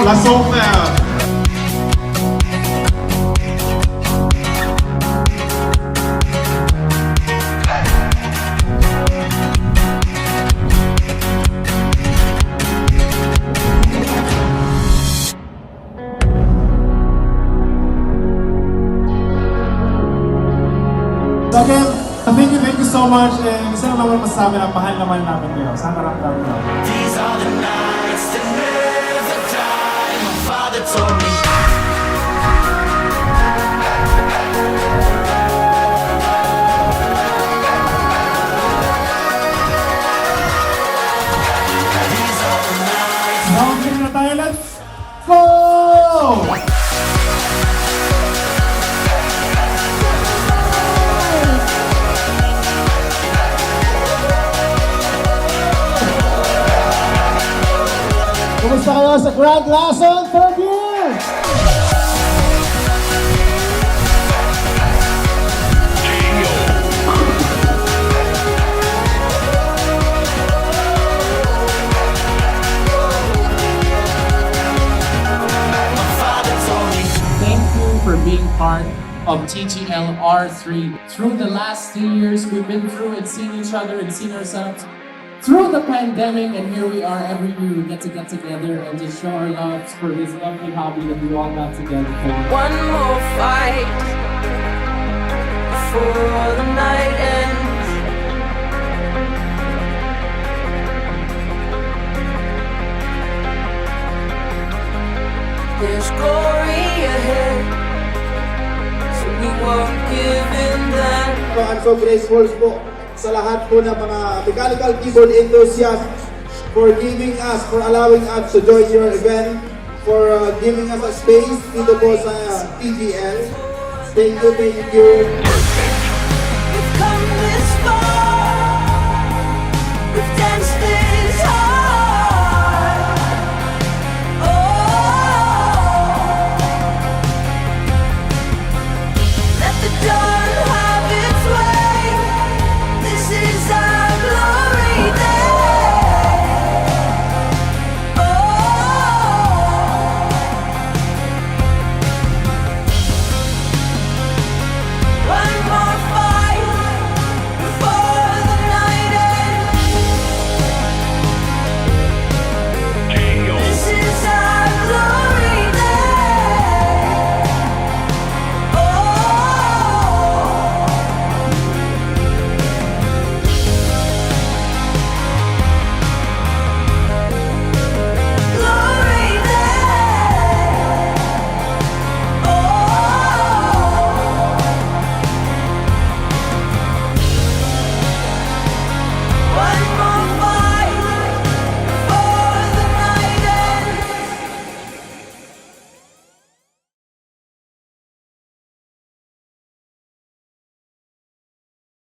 Pasok na! So again, thank you so much. Isa lang naman masasabi na mahal naman namin kayo. Sana ramdam nyo. These are the nights that never die. My father told me. These are the nights. Round game na tayo, let's go! Kumusta kayo sa Grand Lason third year? Thank you for being part of TGL R3. Through the last 3 years, we've been through and seen each other and seen ourselves through the pandemic, and here we are every year. We get together and just show our love for this lovely hobby that we all got together for. One more fight before the night ends. There's glory ahead, so we won't give in then. I'm so grateful po sa lahat po ng mga mechanical keyboard enthusiasts for giving us, for allowing us to join your event, for giving us a space dito po sa TGL. Thank you.